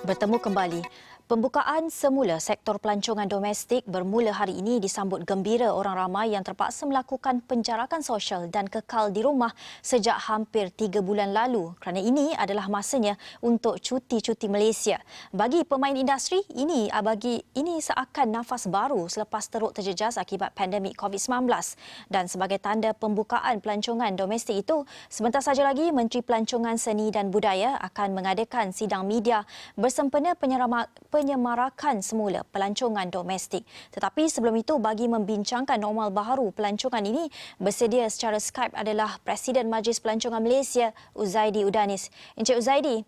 Bertemu kembali. Pembukaan semula sektor pelancongan domestik bermula hari ini disambut gembira orang ramai yang terpaksa melakukan penjarakan sosial dan kekal di rumah sejak hampir 3 bulan lalu kerana ini adalah masanya untuk cuti-cuti Malaysia. Bagi pemain industri, ini seakan nafas baru selepas teruk terjejas akibat pandemik COVID-19. Dan sebagai tanda pembukaan pelancongan domestik itu, sebentar saja lagi Menteri Pelancongan Seni dan Budaya akan mengadakan sidang media bersempena penyemarakan semula pelancongan domestik. Tetapi sebelum itu, bagi membincangkan normal baharu pelancongan ini, bersedia secara Skype adalah Presiden Majlis Pelancongan Malaysia, Uzaidi Udanis. Encik Uzaidi.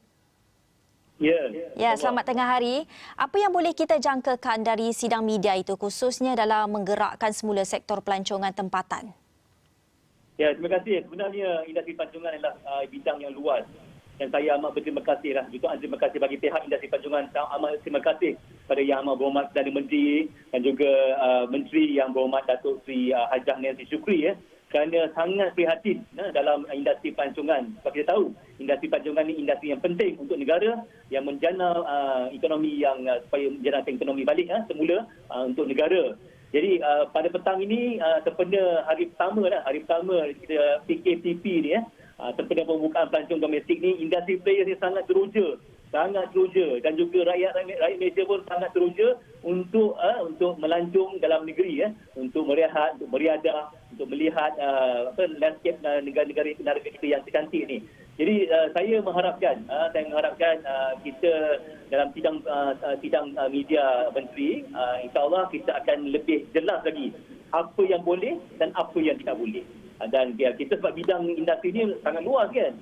Ya, selamat tengah hari. Apa yang boleh kita jangkakan dari sidang media itu, khususnya dalam menggerakkan semula sektor pelancongan tempatan? Ya, terima kasih. Sebenarnya industri pelancongan adalah bidang yang luas. Dan saya amat berterima kasih juga terima kasih bagi pihak industri pelancongan. Saya amat terima kasih pada Yang Amat Berhormat Perdana Menteri dan juga Menteri Yang Berhormat Datuk Seri Hajah Nancy Shukri kerana sangat prihatin dalam industri pelancongan. Sebab kita tahu industri pelancongan ini industri yang penting untuk negara yang menjana ekonomi supaya menjanakan ekonomi balik semula untuk negara. Jadi pada petang ini sempena hari pertama kita PKPP ni sempena pembukaan pelancong domestik ni, industri players ni sangat teruja dan juga rakyat Malaysia pun sangat teruja untuk melancong dalam negeri untuk merehat, untuk beriadah, untuk melihat landscape negara-negara kita yang cantik ni. Jadi saya mengharapkan kita dalam sidang media menteri, insya-Allah kita akan lebih jelas lagi apa yang boleh dan apa yang tidak boleh. Dan kita sebab bidang industri ni sangat luas kan.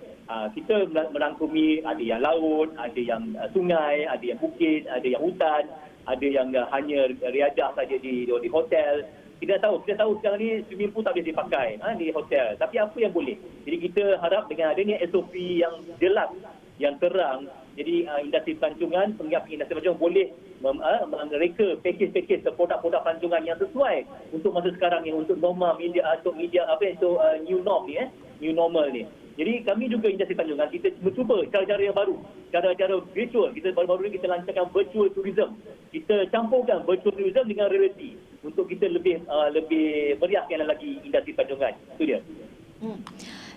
Kita merangkumi ada yang laut, ada yang sungai, ada yang bukit, ada yang hutan, ada yang hanya riadah saja di hotel. Kita tahu sekarang ni swimming pool tak boleh dipakai di hotel. Tapi apa yang boleh? Jadi kita harap dengan adanya SOP yang jelas, yang terang, jadi industri pelancongan, penggiat industri pelancongan boleh mereka pakej produk-produk pelancongan yang sesuai untuk masa sekarang ni, untuk normal media new norm ni new normal ni. Jadi kami juga industri pelancongan kita mencuba cara-cara yang baru, cara-cara virtual. Kita baru-baru ni kita lancarkan virtual tourism. Kita campurkan virtual tourism dengan reality untuk kita lebih meriahkan lagi industri pelancongan. Itu dia.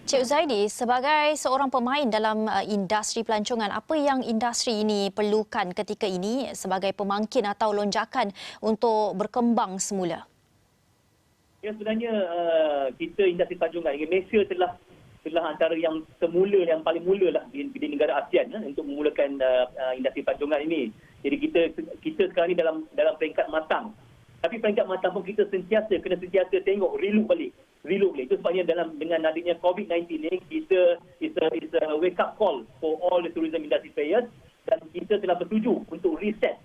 Cik Uzaidi, sebagai seorang pemain dalam industri pelancongan, apa yang industri ini perlukan ketika ini sebagai pemangkin atau lonjakan untuk berkembang semula? Ya, sebenarnya kita industri pelancongan Malaysia telah antara yang semula, yang paling mula di negara ASEAN untuk memulakan industri pelancongan ini. Jadi kita sekarang ni dalam peringkat matang. Tapi peringkat matang pun kita kena sentiasa tengok, relook balik. Itu sebabnya dengan adanya COVID-19 ni, kita is a wake up call for all the tourism industry players, dan kita telah bersetuju untuk reset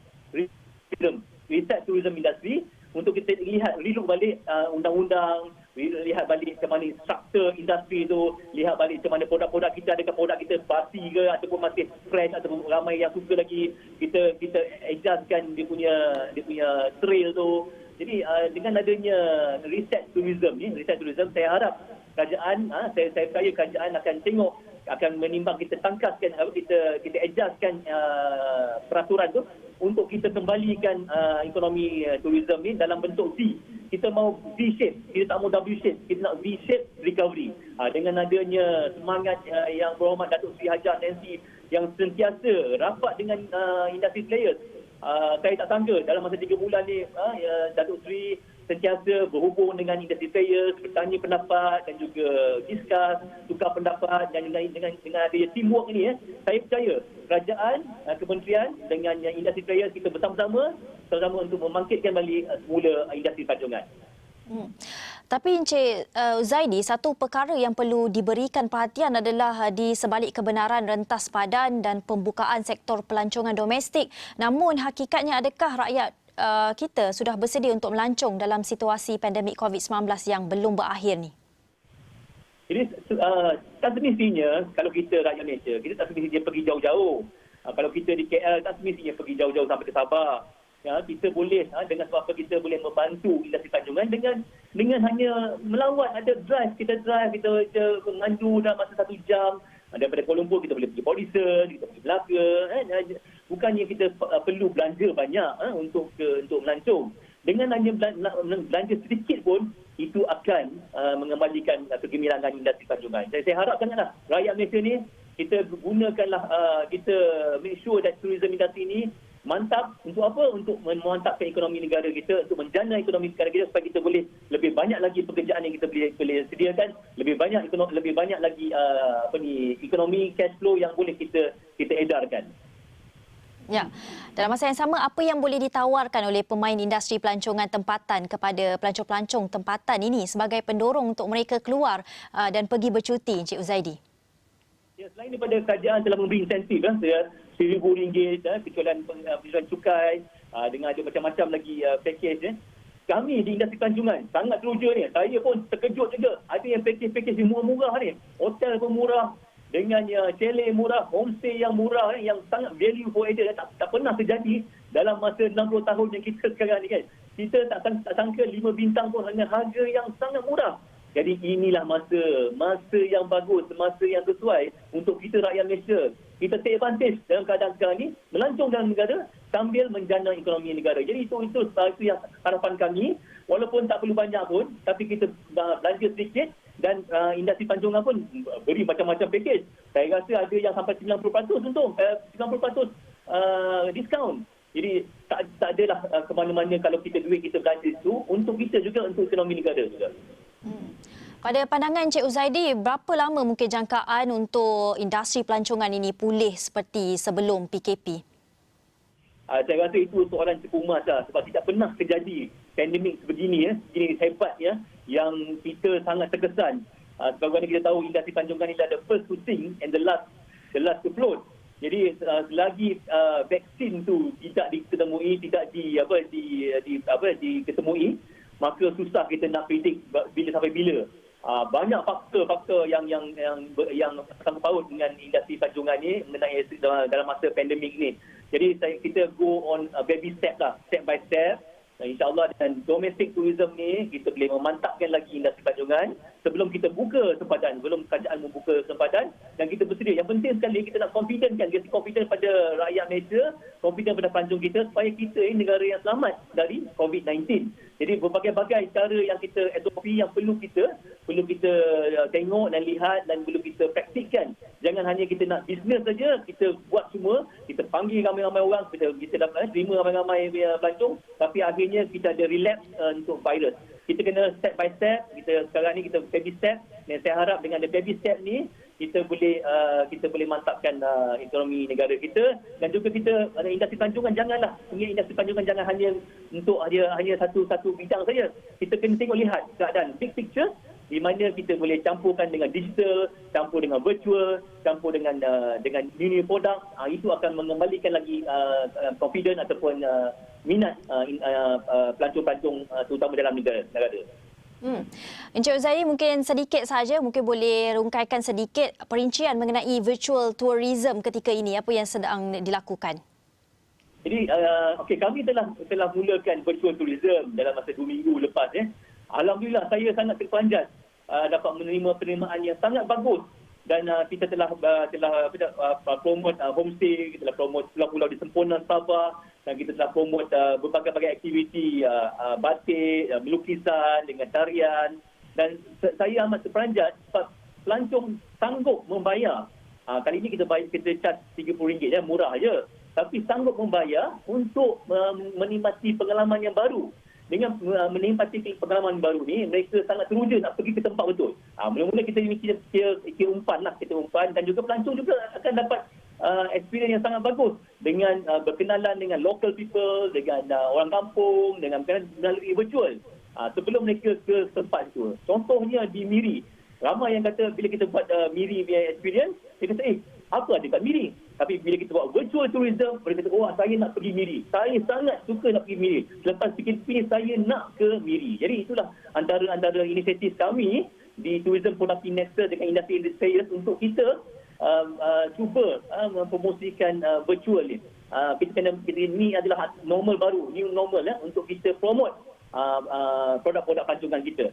tourism industry, untuk kita lihat, relook balik undang-undang, lihat balik macam mana struktur industri tu, lihat balik macam mana produk-produk kita, adakah produk kita basi ke ataupun masih fresh, ataupun ramai yang suka lagi, kita adjustkan dia punya trail tu. Jadi dengan adanya reset tourism, saya harap kerajaan, saya percaya kerajaan akan tengok, akan menimbang, kita tangkaskan, kita adjustkan peraturan tu untuk kita kembalikan ekonomi tourism ni dalam bentuk V. Kita mau V-shape, kita tak mau W-shape, kita nak V-shape recovery. Dengan adanya semangat yang berhormat Datuk Seri Hajah Nancy yang sentiasa rapat dengan industry players. Saya tak sangka dalam masa 3 bulan ni Datuk Seri sentiasa berhubung dengan industri players, bertanya pendapat dan juga discuss, tukar pendapat, dan dengan adanya teamwork ini saya percaya kerajaan, kementerian dengan industri players, kita bersama-sama untuk membangkitkan balik semula industri pelancongan. Tapi Encik Uzaidi, satu perkara yang perlu diberikan perhatian adalah di sebalik kebenaran rentas padan dan pembukaan sektor pelancongan domestik. Namun hakikatnya, adakah rakyat kita sudah bersedia untuk melancong dalam situasi pandemik COVID-19 yang belum berakhir ni? Jadi tak semestinya kalau kita rakyat Malaysia, kita tak semestinya pergi jauh-jauh. Kalau kita di KL, tak semestinya pergi jauh-jauh sampai ke Sabah. Kita boleh dengan sebab apa kita boleh membantu industri pelancongan dengan hanya melawat, ada drive, kita mandu dalam masa 1 jam, Daripada Kuala Lumpur kita boleh pergi Polisen, kita pergi Melaka. Bukannya kita perlu belanja banyak untuk melancong. Dengan hanya belanja sedikit pun, itu akan mengembalikan kegemilangan industri Tanjungan. Dan saya harap sangatlah rakyat Malaysia ni, kita gunakanlah, kita make sure that tourism industry ni mantap. Untuk apa? Untuk memantapkan ekonomi negara kita, untuk menjana ekonomi negara kita supaya kita boleh lebih banyak lagi pekerjaan yang kita boleh sediakan, lebih banyak lagi ekonomi cash flow yang boleh kita edarkan. Ya, dalam masa yang sama, apa yang boleh ditawarkan oleh pemain industri pelancongan tempatan kepada pelancong-pelancong tempatan ini sebagai pendorong untuk mereka keluar dan pergi bercuti, Encik Uzaidi? Ya, selain daripada kerajaan telah memberi insentif RM1,000 kecualian cukai dengan ada macam-macam lagi pakej. Kami di industri pelancongan sangat teruja ni. Saya pun terkejut juga. Ada yang pakej-pakej yang murah-murah ni. Hotel pun murah. Dengan chalet murah, homestay yang murah, yang sangat value for added, tak pernah terjadi dalam masa 60 tahun yang kita sekarang ni kan. Kita tak sangka 5 bintang pun dengan harga yang sangat murah. Jadi inilah masa yang bagus, masa yang sesuai untuk kita rakyat Malaysia. Kita take advantage dalam keadaan sekarang ni, melancong dalam negara sambil menjana ekonomi negara. Jadi itu yang harapan kami. Walaupun tak perlu banyak pun, tapi kita belanja sedikit. Dan industri Tanjungan pun beri macam-macam pakej. Saya rasa ada yang sampai 90% untung, 90% diskaun. Jadi tak adalah ke mana-mana kalau kita duit kita belanja itu untuk kita juga, untuk ekonomi negara juga. Pada pandangan Encik Uzaidi, berapa lama mungkin jangkaan untuk industri pelancongan ini pulih seperti sebelum PKP? Saya rasa itu soalan cukup emas sebab tidak pernah terjadi pandemik sebegini begini hebat yang kita sangat terkesan. Sebagaimana kita tahu, industri Tanjungan ini adalah the first to sing and the last to float. Jadi selagi vaksin tu tidak diketemui, tidak diketemui, maka susah kita nak predict bila sampai bila. Banyak faktor yang sangkut paut dengan industri Tanjungan ni mengenai dalam masa pandemik ni. Jadi kita go on baby step by step. InsyaAllah dengan domestic tourism ni, kita boleh memantapkan lagi industri Tanjungan sebelum kita buka sempadan, sebelum kerajaan membuka sempadan, dan kita bersedia. Yang penting sekali, kita nak confident pada rakyat Malaysia, confident pada pelancong kita, supaya kita ini negara yang selamat dari COVID-19. Jadi berbagai-bagai cara yang kita SOP yang perlu kita tengok dan lihat dan perlu kita praktikkan. Jangan hanya kita nak bisnes saja, kita buat semua, kita panggil ramai-ramai orang, kita dapat terima ramai-ramai pelancong, tapi akhirnya kita ada relapse untuk virus. Kita kena step by step. Sekarang ni kita baby step, dan saya harap dengan baby step ni kita boleh mantapkan ekonomi negara kita. Dan juga kita industri Tanjungan, janganlah industri Tanjungan jangan hanya untuk hanya satu bidang saja. Kita kena tengok, lihat keadaan big picture, di mana kita boleh campurkan dengan digital, campur dengan virtual, campur dengan new produk. Itu akan mengembalikan lagi confidence ataupun minat pelancong-pelancong terutama dalam negara. Encik Uzaidi, mungkin sedikit saja, mungkin boleh rungkaikan sedikit perincian mengenai virtual tourism ketika ini, apa yang sedang dilakukan? Jadi kami telah mulakan virtual tourism dalam masa 2 minggu lepas. Alhamdulillah, saya sangat terpanjat dapat menerima penerimaan yang sangat bagus. Dan kita telah promote homestay, kita telah promote pulau-pulau di Semporna, Sabah, dan kita telah promote berbagai-bagai aktiviti batik, melukisan dengan tarian. Dan saya amat terperanjat sebab pelancong sanggup membayar. Kali ini kita charge RM30, murah je. Tapi sanggup membayar untuk menikmati pengalaman yang baru. Dengan menikmati pengalaman baru ni, mereka sangat teruja nak pergi ke tempat betul. Mula-mula kita umpan dan juga pelancong juga akan dapat experience yang sangat bagus dengan berkenalan dengan local people, dengan orang kampung, dengan melalui virtual. Sebelum mereka ke tempat itu. Contohnya di Miri. Ramai yang kata bila kita buat Miri punya experience, dia kata, apa ada kat Miri? Tapi bila kita buat virtual tourism, mereka kata, saya nak pergi Miri. Saya sangat suka nak pergi Miri. Selepas PKP, saya nak ke Miri. Jadi itulah antara inisiatif kami di Tourism Production Nexus dengan industri sales untuk kita cuba mempromosikan virtual ni. Ini adalah normal baru, new normal untuk kita promote produk-produk pelancongan kita.